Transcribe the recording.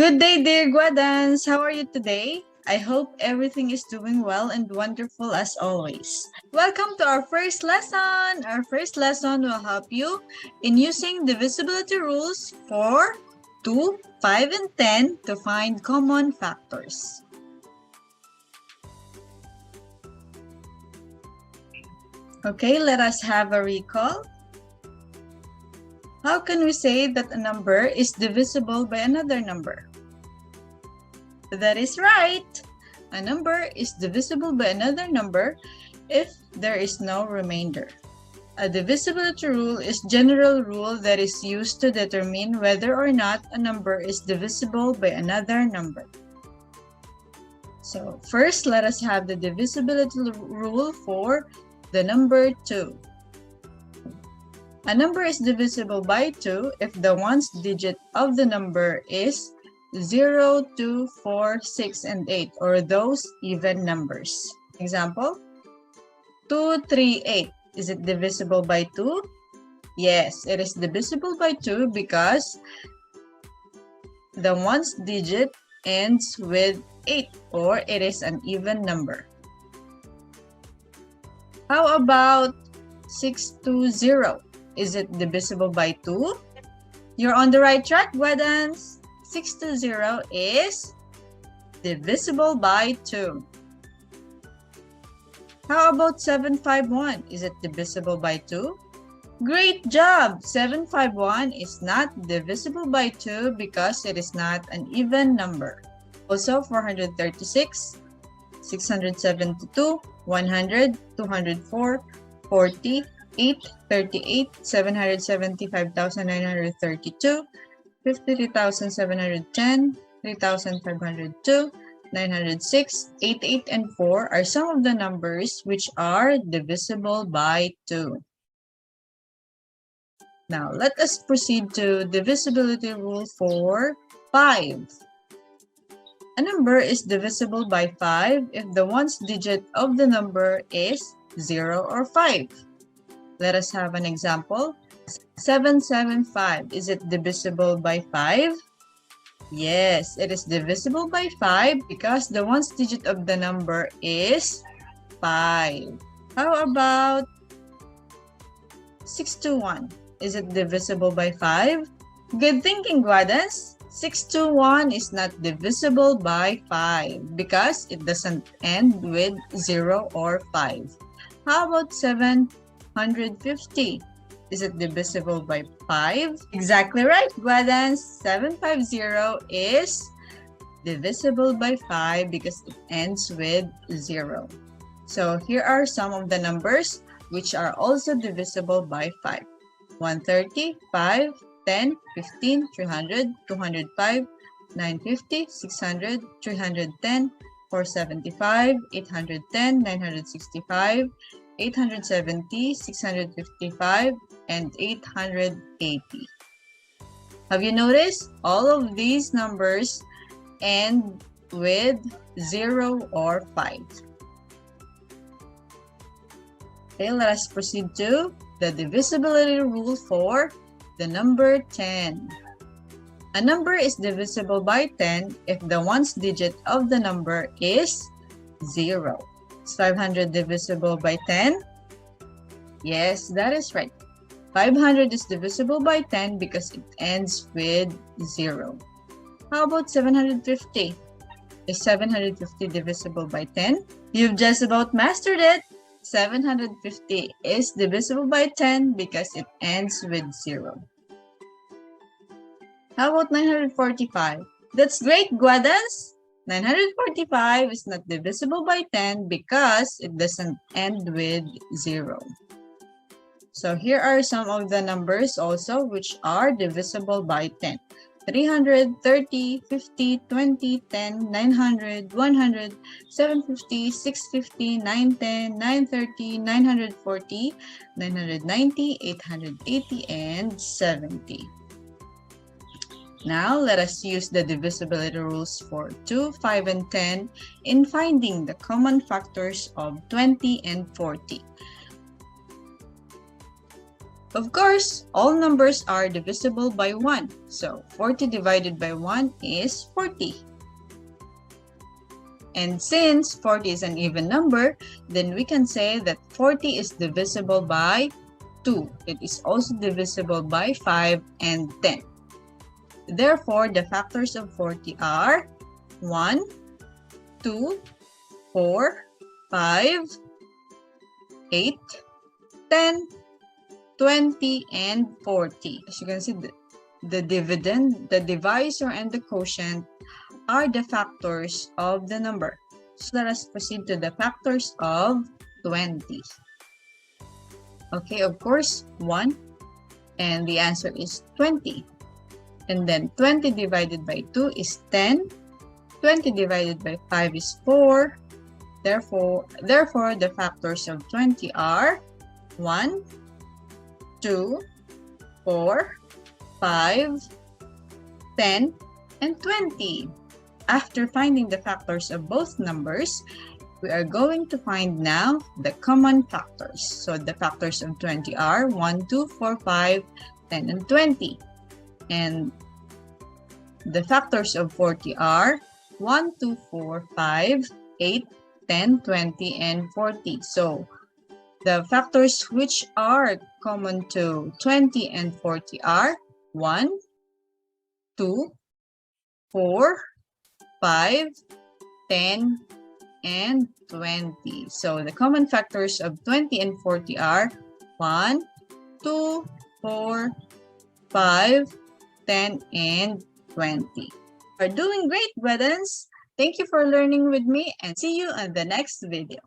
Good day, dear Guadans. How are you today? I hope everything is doing well and wonderful as always. Welcome to our first lesson. Our first lesson will help you in using divisibility rules for 2, 5, and 10 to find common factors. Okay, let us have a recall. How can we say that a number is divisible by another number? That is right. A number is divisible by another number if there is no remainder. A divisibility rule is a general rule that is used to determine whether or not a number is divisible by another number. So first, let us have the divisibility rule for the number 2. A number is divisible by 2 if the ones digit of the number is 0, 2, 4, 6, and 8, or those even numbers. Example, 2, 3, 8. Is it divisible by 2? Yes, it is divisible by 2 because the ones digit ends with 8, or it is an even number. How about 620? Is it divisible by 2? You're on the right track, Guadans. 620 is divisible by 2. How about 751? Is it divisible by 2? Great job! 751 is not divisible by 2 because it is not an even number. Also, 436, 672, 100, 204, 40, 838, 775,932, 53,710, 3,502, 906, 88, and 4 are some of the numbers which are divisible by 2. Now, let us proceed to divisibility rule for 5. A number is divisible by 5 if the ones digit of the number is 0 or 5. Let us have an example. 775. Is it divisible by 5? Yes, it is divisible by 5 because the ones digit of the number is 5. How about 621? Is it divisible by 5? Good thinking, Guadans. 621 is not divisible by 5 because it doesn't end with 0 or 5. How about 750? Is it divisible by 5? Exactly right, Guadans. 750 is divisible by 5 because it ends with 0. So here are some of the numbers which are also divisible by 5. 130, 5, 10, 15, 300, 205, 950, 600, 310, 475, 810, 965, 870, 655, and 880. Have you noticed? All of these numbers end with 0 or 5. Okay, let us proceed to the divisibility rule for the number 10. A number is divisible by 10 if the ones digit of the number is 0. Is 500 divisible by 10? Yes, that is right. 500 is divisible by 10 because it ends with 0. How about 750? Is 750 divisible by 10? You've just about mastered it. 750 is divisible by 10 because it ends with 0. How about 945? That's great, Guadans. 945 is not divisible by 10 because it doesn't end with 0. So here are some of the numbers also which are divisible by 10. 300, 30, 50, 20, 10, 900, 100, 750, 650, 910, 930, 940, 990, 880, and 70. Now, let us use the divisibility rules for 2, 5, and 10 in finding the common factors of 20 and 40. Of course, all numbers are divisible by 1. So 40 divided by 1 is 40. And since 40 is an even number, then we can say that 40 is divisible by 2. It is also divisible by 5 and 10. Therefore, the factors of 40 are 1, 2, 4, 5, 8, 10, 20, and 40. As you can see, the dividend, the divisor, and the quotient are the factors of the number. So let us proceed to the factors of 20. Okay, of course, 1, and the answer is 20. And then 20 divided by 2 is 10. 20 divided by 5 is 4. Therefore, the factors of 20 are 1, 2, 4, 5, 10, and 20. After finding the factors of both numbers, we are going to find now the common factors. So the factors of 20 are 1, 2, 4, 5, 10, and 20. And the factors of 40 are 1, 2, 4, 5, 8, 10, 20, and 40. So the factors which are common to 20 and 40 are 1, 2, 4, 5, 10, and 20. So the common factors of 20 and 40 are 1, 2, 4, 5, 10, and 20. You are doing great, Wedens. Thank you for learning with me and see you on the next video.